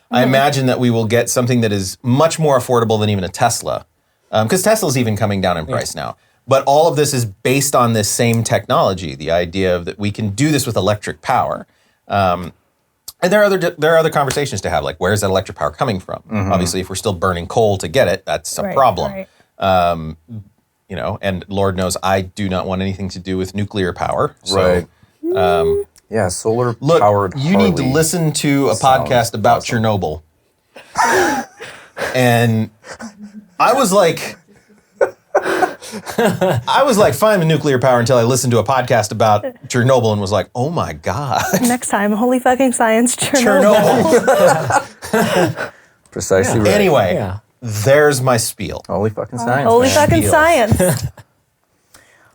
B: I imagine that we will get something that is much more affordable than even a Tesla. Because Tesla's even coming down in price now. But all of this is based on this same technology, the idea of that we can do this with electric power. And there are other conversations to have, like where's that electric power coming from? Mm-hmm. Obviously, if we're still burning coal to get it, that's a problem. Right. And Lord knows I do not want anything to do with nuclear power. So,
E: right. Yeah, solar powered.
B: Look, you need to listen to a podcast about Chernobyl. And I was like fine with nuclear power until I listened to a podcast about Chernobyl and was like, oh my God.
C: Next time, holy fucking science, Chernobyl.
E: Precisely right.
B: Anyway, there's my spiel.
E: Holy fucking science.
C: Holy fucking science.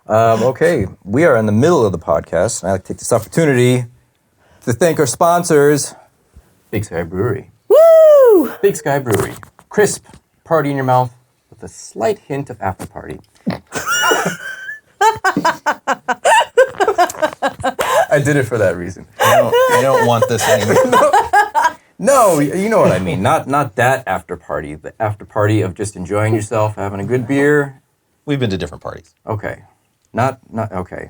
E: Okay, we are in the middle of the podcast, and I'd like to take this opportunity to thank our sponsors, Big Sky Brewery.
C: Woo!
E: Big Sky Brewery. Crisp, party in your mouth, with a slight hint of after party. I did it for that reason.
B: I don't want this anymore.
E: No, you know what I mean. Not that after party. The after party of just enjoying yourself, having a good beer.
B: We've been to different parties.
E: Okay. Not okay.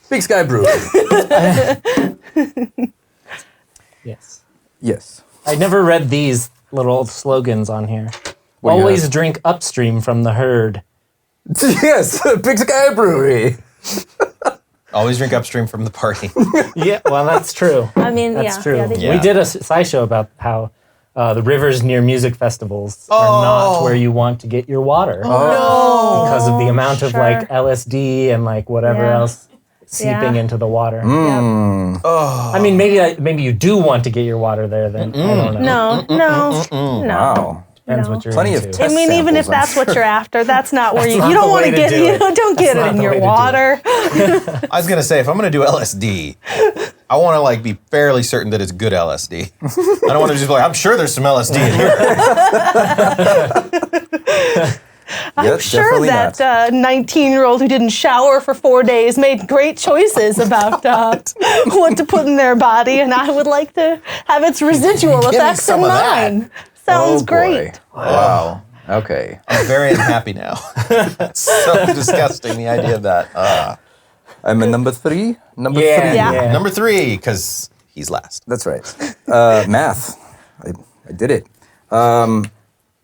E: Big Sky Brewery.
D: Yes.
E: Yes.
D: I never read these little slogans on here.
E: What do you
D: Always
E: have?
D: drink upstream from the herd.
E: Yes, Big Sky Brewery.
B: Always drink upstream from the party.
D: Yeah, well, that's true.
C: I mean,
D: That's true.
B: Yeah.
D: We did a SciShow about how the rivers near music festivals are not where you want to get your water.
B: Oh,
D: Because of the amount of
C: Sure.
D: like LSD and like whatever
C: Yeah.
D: else seeping into the water.
B: Oh.
D: I mean, maybe you do want to get your water there. Then I don't know.
C: No.
E: Wow.
D: Depends
C: No.
D: what you're
E: Plenty of
D: into.
E: test
C: I mean, even if
E: samples, I'm
C: that's what you're after, that's not where you
D: not
C: don't
D: the
C: want
D: way
C: to
D: to
C: get
D: do it.
C: don't get
D: That's
C: it
D: not
C: in
D: the
C: your
D: way to do
C: water.
B: I was gonna say, if I'm gonna do LSD, I want to like be fairly certain that it's good LSD. I don't want to just be like, I'm sure there's some LSD in here.
C: I'm sure that 19-year-old who didn't shower for 4 days made great choices about what to put in their body, and I would like to have its residual effects in mine. Sounds great.
E: Wow. Okay.
B: I'm very unhappy now. That's so disgusting, the idea of that.
E: I'm a number 3. Number 3.
C: Yeah.
B: Number 3, because he's last.
E: That's right. Math. I did it.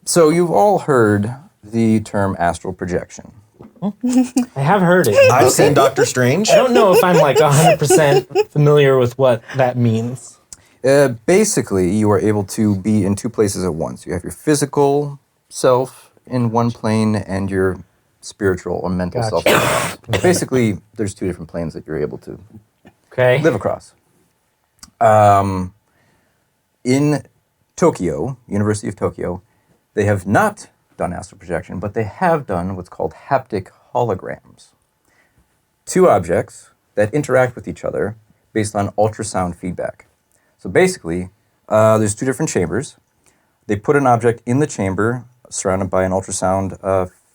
E: So you've all heard the term astral projection.
D: I have heard it.
B: I've seen Doctor Strange.
D: I don't know if I'm like 100% familiar with what that means.
E: Basically, you are able to be in 2 places at once. You have your physical self in one plane and your spiritual or mental self. Basically, there's 2 different planes that you're able to live across. In Tokyo, University of Tokyo, they have not done astral projection, but they have done what's called haptic holograms. 2 objects that interact with each other based on ultrasound feedback. So basically, there's 2 different chambers. They put an object in the chamber surrounded by an ultrasound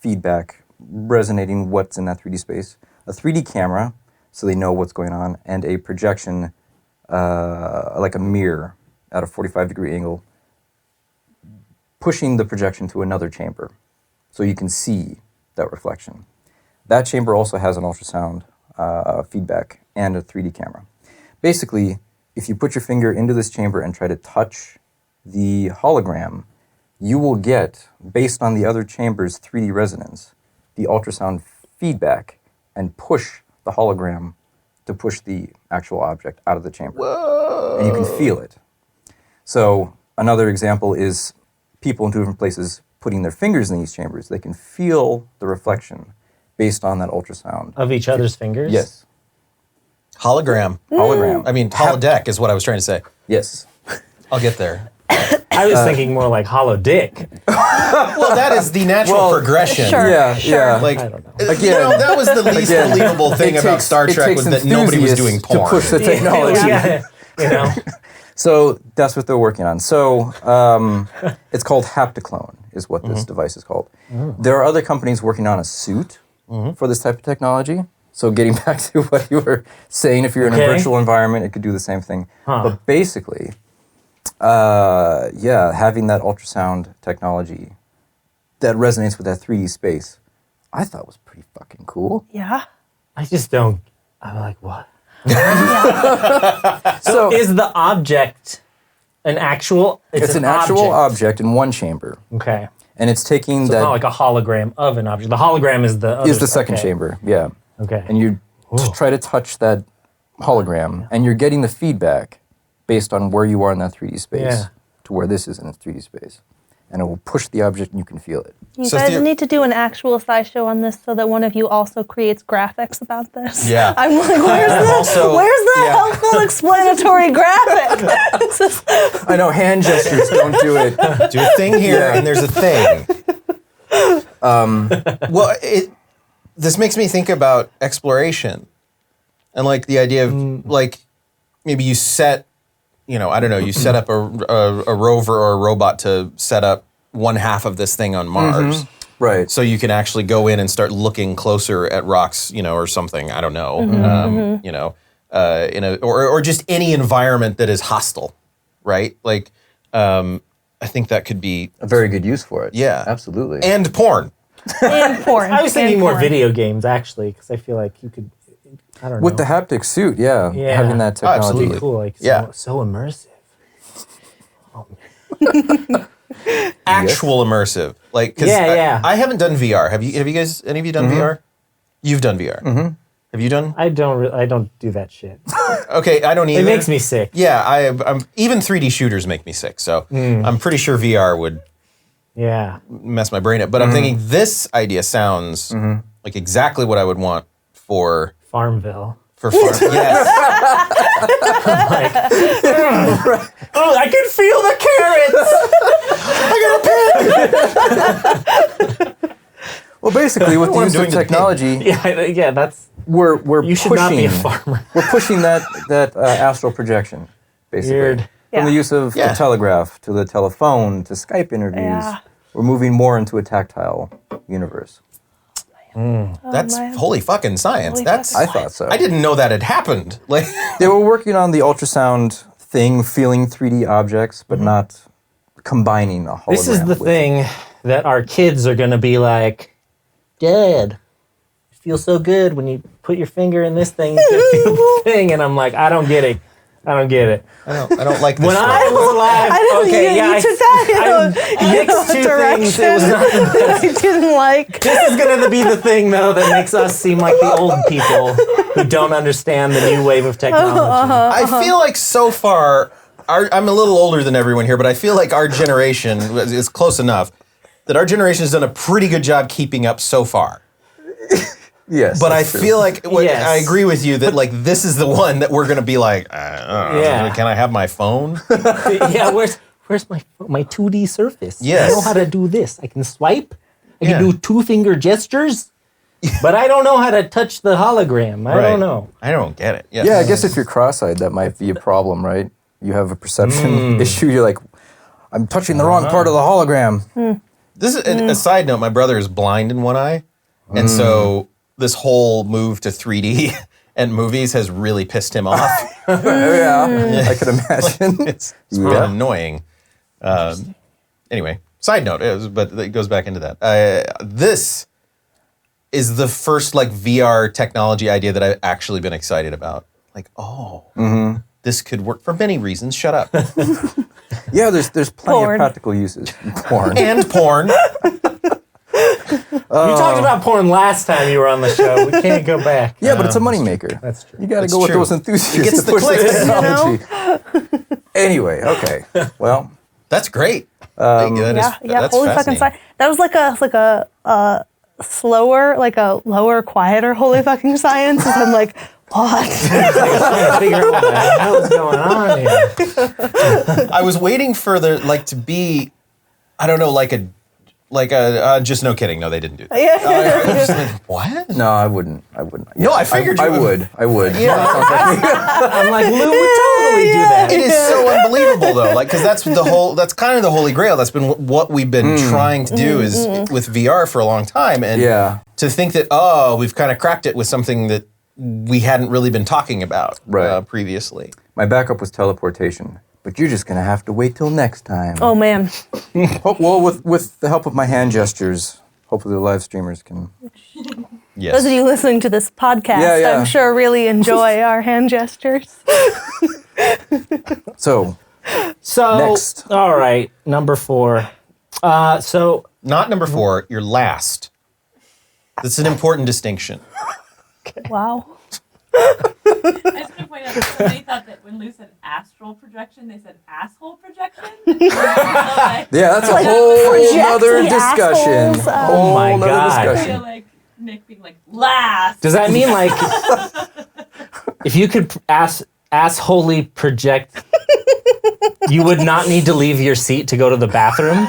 E: feedback resonating what's in that 3D space, a 3D camera so they know what's going on, and a projection like a mirror at a 45-degree angle, pushing the projection to another chamber so you can see that reflection. That chamber also has an ultrasound feedback and a 3D camera. Basically, if you put your finger into this chamber and try to touch the hologram, you will get, based on the other chamber's 3D resonance, the ultrasound feedback and push the hologram to push the actual object out of the chamber. Whoa. And you can feel it. So another example is people in 2 different places putting their fingers in these chambers. They can feel the reflection based on that ultrasound.
D: Of each other's fingers?
E: Yes.
B: Hologram.
E: Hologram.
B: I mean, holodeck is what I was trying to say.
E: Yes.
B: I'll get there.
D: I was thinking more like hollow dick.
B: Well, that is the natural progression.
C: Sure.
E: Yeah.
B: Like,
D: I don't know.
E: Again,
B: that was the least believable thing about Star Trek was that nobody was doing porn.
E: to push the technology.
D: Yeah, you know.
E: So that's what they're working on. So it's called Hapticlone is what this device is called. There are other companies working on a suit for this type of technology. So getting back to what you were saying, if you're in a virtual environment, it could do the same thing. But basically, having that ultrasound technology that resonates with that 3D space, I thought was pretty fucking cool.
C: Yeah.
D: I just don't. I'm like, what?
E: So
D: Is the object an actual?
E: it's an actual object in one chamber,
D: Okay.
E: and it's taking
D: So
E: that
D: it's not like a hologram of an object. The hologram is the other
E: is the second chamber, yeah.
D: Okay.
E: And you try to touch that hologram, and you're getting the feedback based on where you are in that 3D space to where this is in its 3D space. And it will push the object and you can feel it.
C: You guys need to do an actual SciShow on this so that one of you also creates graphics about this.
B: Yeah.
C: I'm like, where's the helpful explanatory graphic?
E: I know, hand gestures don't do it.
B: Do a thing here, and there's a thing. Well, this makes me think about exploration, and like the idea of like maybe you set, I don't know, you set up a rover or a robot to set up one half of this thing on Mars.
E: Right.
B: So you can actually go in and start looking closer at rocks, or something. I don't know. Or just any environment that is hostile, right? Like, I think that could be
E: a very good use for it.
B: Yeah,
E: absolutely.
B: And porn.
C: And porn.
D: I was thinking more video games actually, because I feel like you could. I don't know.
E: With the haptic suit, having that technology.
B: Absolutely.
D: Cool, like so immersive.
B: Actual immersive, like I haven't done VR. Have you guys? Any of you done VR? You've done VR. Have you done?
D: I don't do that shit.
B: Okay, I don't either.
D: It makes me sick.
B: Yeah, I'm even 3D shooters make me sick. So I'm pretty sure VR would mess my brain up. But I'm thinking this idea sounds like exactly what I would want for
D: Farmville.
B: For farm, yes.
D: I can feel the carrots. I got a pig.
E: Well, basically, with the use of technology,
D: that's
E: we're
D: you should
E: pushing.
D: Not be a farmer.
E: We're pushing that astral projection, basically.
D: Weird.
E: From the use of the telegraph to the telephone to Skype interviews We're moving more into a tactile universe.
B: That's holy fucking science.
E: I thought so.
B: I didn't know that had happened. Like
E: They were working on the ultrasound thing, feeling 3D objects, but not combining a hologram.
D: This is the
E: with
D: thing that our kids are going to be like, Dad, it feels so good when you put your finger in this thing, you can feel the thing. And I'm like, I don't get it. I don't
B: like this.
D: When I was alive,
C: you took that
D: I mixed two things. It was not the best.
C: I didn't like.
D: This is going to be the thing, though, that makes us seem like the old people who don't understand the new wave of technology.
B: I feel like so far, I'm a little older than everyone here, but I feel like our generation is close enough that our generation has done a pretty good job keeping up so far.
E: Yes.
B: But I feel like I agree with you that like this is the one that we're gonna be like, can I have my phone?
D: Yeah, where's my 2D surface?
B: Yes.
D: I know how to do this. I can swipe. I can do 2-finger gestures. But I don't know how to touch the hologram. I don't know.
B: I don't get it.
E: Yeah, I guess if you're cross-eyed, that might be a problem, right? You have a perception issue. You're like, I'm touching the wrong part of the hologram.
B: This is a side note. My brother is blind in one eye, and so this whole move to 3D and movies has really pissed him off.
E: Yeah, I could imagine.
B: It's really annoying. Anyway, side note, but it goes back into that. This is the first like VR technology idea that I've actually been excited about. Like, this could work for many reasons. Shut up.
E: Yeah, there's plenty of practical uses. Porn.
B: And porn.
D: You talked about porn last time you were on the show. We can't go back.
E: Yeah, but it's a moneymaker.
D: That's true.
E: You got to
B: That's
E: go with
B: true.
E: those enthusiasts
B: It gets
E: to
B: the
E: push
B: clicks.
E: technology. Anyway, okay. Well,
B: That's great. That's
C: holy fucking science. That was like a slower, like a lower, quieter holy fucking science. And I'm like, what?
D: Trying to figure out what the hell is going on here.
B: I was waiting for to be, I don't know, like a just no kidding. No, they didn't do that. I was just like, what?
E: no, I wouldn't.
B: No, I figured
E: I
B: you
E: would. I would.
D: I'm like, Lou would totally do that.
B: It is so unbelievable though, like because that's kind of the holy grail. That's been what we've been trying to do is with VR for a long time, and to think that we've kind of cracked it with something that we hadn't really been talking about previously.
E: My backup was teleportation, but you're just gonna have to wait till next time.
C: Oh man.
E: Well, with the help of my hand gestures, hopefully the live streamers can.
B: Yes.
C: Those of you listening to this podcast, I'm sure really enjoy our hand gestures.
E: So next.
D: All right, number 4. So
B: Not number 4. You're last. That's an important distinction.
C: Wow.
F: I just want to point out that somebody thought that when Lou said astral projection, they said asshole projection.
E: Yeah, that's a whole
C: project
E: other
C: the
E: discussion.
C: assholes,
E: Whole
D: my
E: nother
D: God.
F: I
E: discussion.
F: feel like Nick being like, last.
D: does that mean like if you could assholely project, you would not need to leave your seat to go to the bathroom?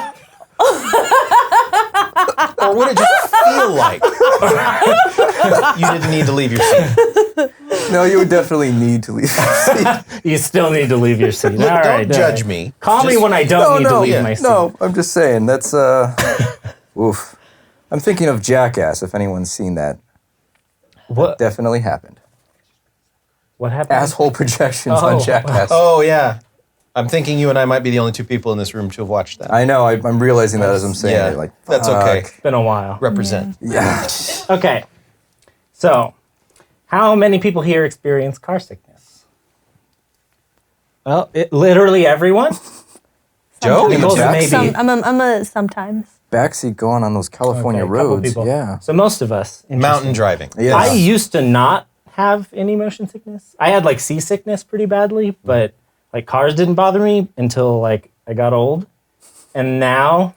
B: Or would it just feel like you didn't need to leave your seat?
E: No, you would definitely need to leave.
D: You still need to leave your seat.
B: Look,
D: All right,
B: don't judge me.
D: Call me
B: Just-
D: when I don't need to leave my seat.
E: No, I'm just saying that's oof. I'm thinking of Jackass. If anyone's seen that,
D: What
E: definitely happened.
D: happened?
E: Asshole projections on Jackass.
B: Oh yeah. I'm thinking you and I might be the only 2 people in this room to have watched that.
E: I know. I'm realizing that as I'm saying
B: Yeah,
E: it. Like
B: that's
E: fuck.
B: okay.
D: It's been a while.
B: Represent.
E: Yeah.
D: Okay. So, how many people here experience car sickness? Well, literally everyone.
B: Joe,
D: Some
B: you
D: people,
B: Jack?
D: maybe.
C: I'm a sometimes.
E: Backseat going on those California
D: Okay, a couple
E: roads.
D: people.
E: Yeah.
D: So most of us.
B: Mountain driving.
E: Yeah.
D: I used to not have any motion sickness. I had like seasickness pretty badly, but like cars didn't bother me until like I got old. And now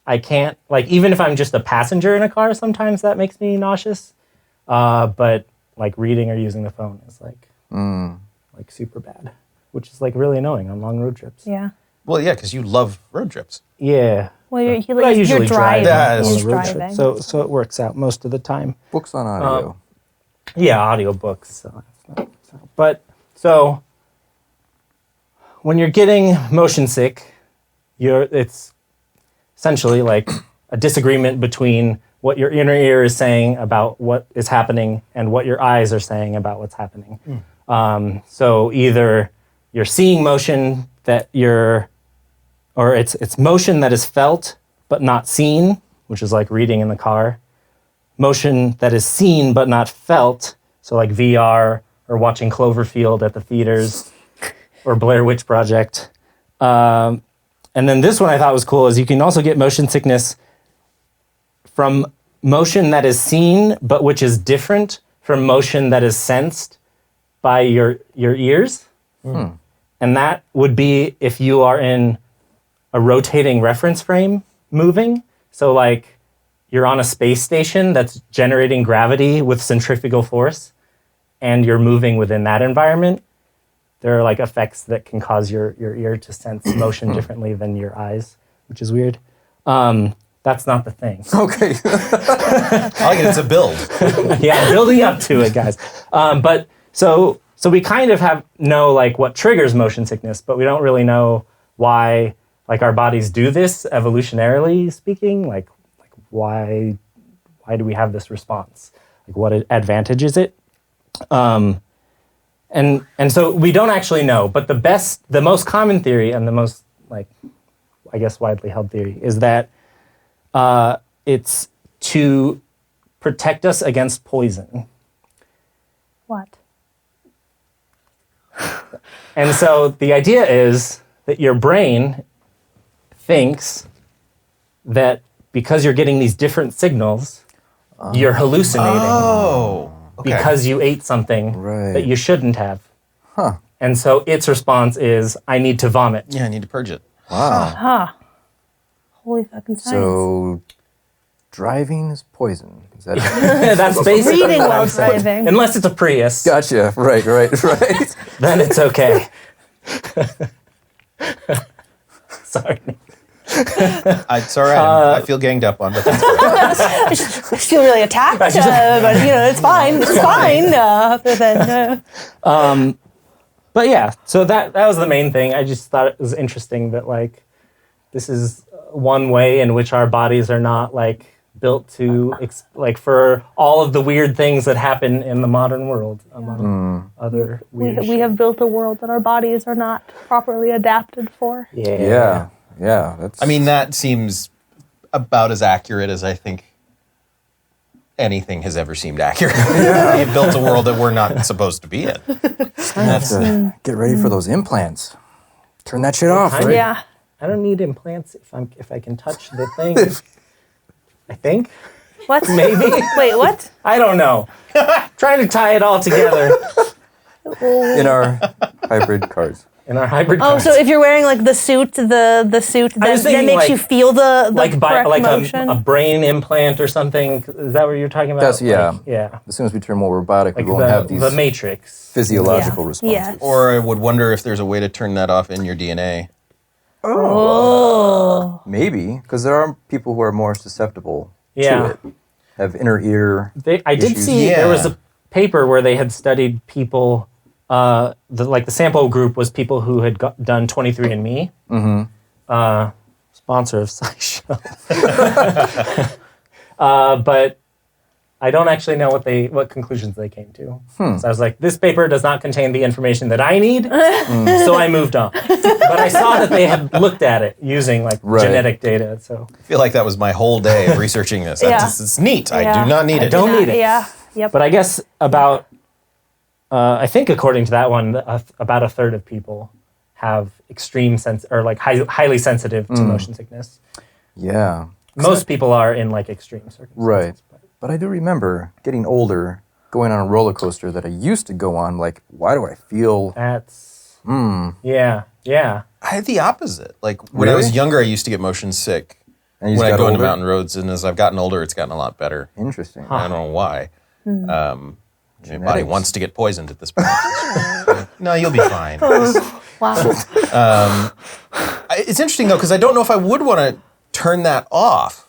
D: I can't, like even if I'm just a passenger in a car, sometimes that makes me nauseous. But like reading or using the phone is like super bad, which is like really annoying on long road trips.
C: Yeah.
B: Well, yeah, because you love road trips.
D: Yeah.
C: Well,
D: But I
C: you're
D: usually
C: driving.
B: drive
C: You're
B: on
D: on a road
C: driving.
D: trip, so it works out most of the time.
E: Books on audio.
D: Yeah, audiobooks. So when you're getting motion sick, it's essentially like a disagreement between what your inner ear is saying about what is happening and what your eyes are saying about what's happening. So either you're seeing motion or it's motion that is felt but not seen, which is like reading in the car. Motion that is seen but not felt, so like VR or watching Cloverfield at the theaters or Blair Witch Project. And then this one I thought was cool is you can also get motion sickness from motion that is seen, but which is different from motion that is sensed by your ears. And that would be if you are in a rotating reference frame moving. So like you're on a space station that's generating gravity with centrifugal force and you're moving within that environment. There are like effects that can cause your ear to sense motion differently than your eyes, which is weird. That's not the thing.
E: Okay.
B: I like it. It's a build.
D: Yeah, building up to it, guys. But so we kind of know like what triggers motion sickness, but we don't really know why like our bodies do this evolutionarily speaking. Like why do we have this response? Like what advantage is it? And so we don't actually know, but the most common theory and the most like I guess widely held theory is that it's to protect us against poison.
C: What?
D: And so the idea is that your brain thinks that because you're getting these different signals, you're hallucinating.
B: Oh, okay.
D: Because you ate something that you shouldn't have.
E: Huh.
D: And so its response is, I need to vomit.
B: Yeah, I need to purge it.
E: Wow.
C: Huh. Holy fucking science.
E: So driving is poison. Is that
D: That's basically
C: Reading
D: what
C: while
D: I'm saying.
C: driving.
D: Unless it's a Prius,
E: Gotcha. Right.
D: then it's okay. Sorry.
B: It's all right. I feel ganged up on, but that's all right.
C: I feel really attacked, but it's fine. It's fine. Other than,
D: But yeah, so that was the main thing. I just thought it was interesting that like this is one way in which our bodies are not like built to like for all of the weird things that happen in the modern world among other weird
C: we have built a world that our bodies are not properly adapted for.
E: Yeah. That's.
B: I mean, that seems about as accurate as I think anything has ever seemed accurate. We've built a world that we're not supposed to be in.
E: Get ready for those implants. Turn that shit off. Right?
C: Yeah.
D: I don't need implants if I can touch the thing. I think.
C: What?
D: Maybe.
C: Wait, what?
D: I don't know. Trying to tie it all together
E: In our hybrid cars.
D: in our hybrid
C: Oh,
D: cars.
C: so if you're wearing like the suit that
D: thinking,
C: makes
D: like-
C: you feel the correct motion.
D: a brain implant or something. Is that what you're talking about?
E: That's yeah.
D: Like, yeah.
E: As soon as we turn more robotic,
D: Like
E: we won't have these
D: the Matrix.
E: physiological
C: Yeah.
E: responses.
C: Yes.
B: Or I would wonder if there's a way to turn that off in your DNA.
C: Oh.
E: Maybe because there are people who are more susceptible
D: Yeah.
E: to it. Have inner ear.
D: I did
E: issues.
D: see
B: Yeah.
D: there was a paper where they had studied people. The sample group was people who had done 23andMe. Sponsor of SciShow. But I don't actually know what conclusions they came to. So I was like, this paper does not contain the information that I need, so I moved on. But I saw that they had looked at it using like genetic data. So
B: I feel like that was my whole day of researching this.
C: Yeah.
B: It's neat. I
C: Yeah.
B: do not need it.
D: don't need it.
C: Yeah. Yep.
D: But I guess about, I think according to that one, about a third of people have extreme sense or like highly sensitive to motion sickness.
E: Yeah.
D: Most people are in like extreme circumstances.
E: Right. But I do remember getting older, going on a roller coaster that I used to go on. Like, why do I feel?
D: That's yeah.
B: I had the opposite. Like when I was
E: Really?
B: younger, I used to get motion sick
E: And you
B: when
E: just
B: I
E: got
B: go into
E: older?
B: mountain roads, and as I've gotten older, it's gotten a lot better.
E: Interesting.
B: I don't know why. My body
E: Genetics.
B: wants to get poisoned at this point. No, you'll be fine.
C: Wow.
B: It's interesting though, because I don't know if I would want to turn that off.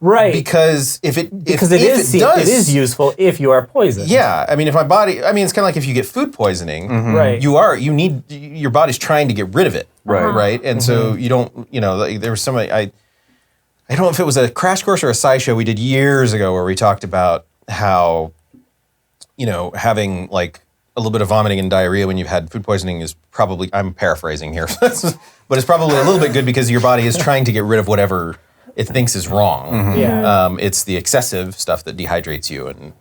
D: Right.
B: Because if it
D: because
B: if
D: it is useful if you are poisoned.
B: Yeah, I mean, if my body, I mean, it's kind of like if you get food poisoning,
D: Right.
B: you need your body's trying to get rid of it,
E: Right.
B: right? And so you don't, like, there was somebody I don't know if it was a Crash Course or a SciShow we did years ago where we talked about how, having like a little bit of vomiting and diarrhea when you've had food poisoning is probably, I'm paraphrasing here, but it's probably a little bit good because your body is trying to get rid of whatever it thinks is wrong.
D: Mm-hmm. Yeah.
B: It's the excessive stuff that dehydrates you and,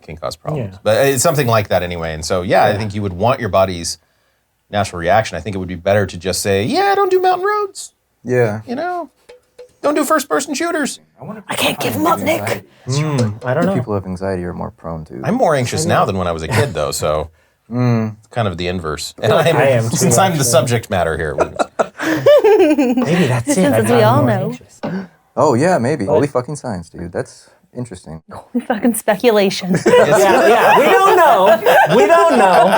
B: can cause problems. Yeah. But it's something like that anyway. And so, I think you would want your body's natural reaction. I think it would be better to just say, don't do mountain roads.
E: Yeah.
B: Don't do first-person shooters.
C: I can't give them up, Nick.
D: I don't know.
E: People who have anxiety are more prone to.
B: I'm more anxious now than when I was a kid, though, so it's kind of the inverse. And
D: I am too,
B: since I'm the subject matter here.
D: Maybe that's it.
C: As we all know.
E: Oh, yeah, maybe. Holy fucking science, dude. That's interesting.
C: Holy fucking speculation.
D: Yeah, we don't know.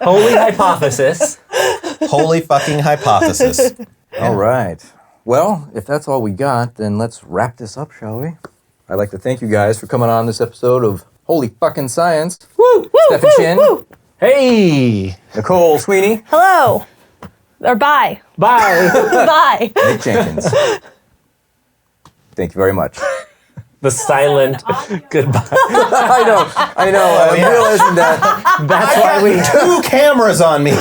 D: Holy hypothesis.
B: Holy fucking hypothesis.
E: All right. Well, if that's all we got, then let's wrap this up, shall we? I'd like to thank you guys for coming on this episode of Holy Fucking Science.
C: Woo!
E: Stefan Chin.
C: Woo.
D: Hey!
E: Nicole Sweeney.
C: Hello. Or bye.
D: Bye.
C: Bye.
E: Nick Jenkins. Thank you very much.
D: The silent goodbye.
E: I know. I'm realizing that.
D: That's why we
B: 2 cameras on me.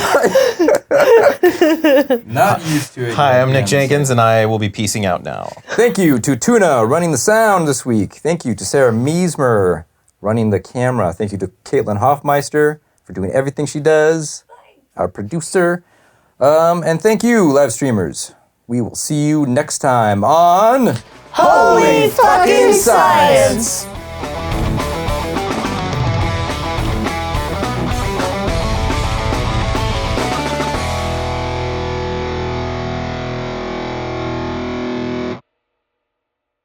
A: Not used to it.
B: Hi, I'm Nick Jenkins, and I will be peacing out now.
E: Thank you to Tuna running the sound this week. Thank you to Sarah Miesmer running the camera. Thank you to Caitlin Hoffmeister for doing everything she does, our producer. And thank you, live streamers. We will see you next time on
C: Holy Fucking Science!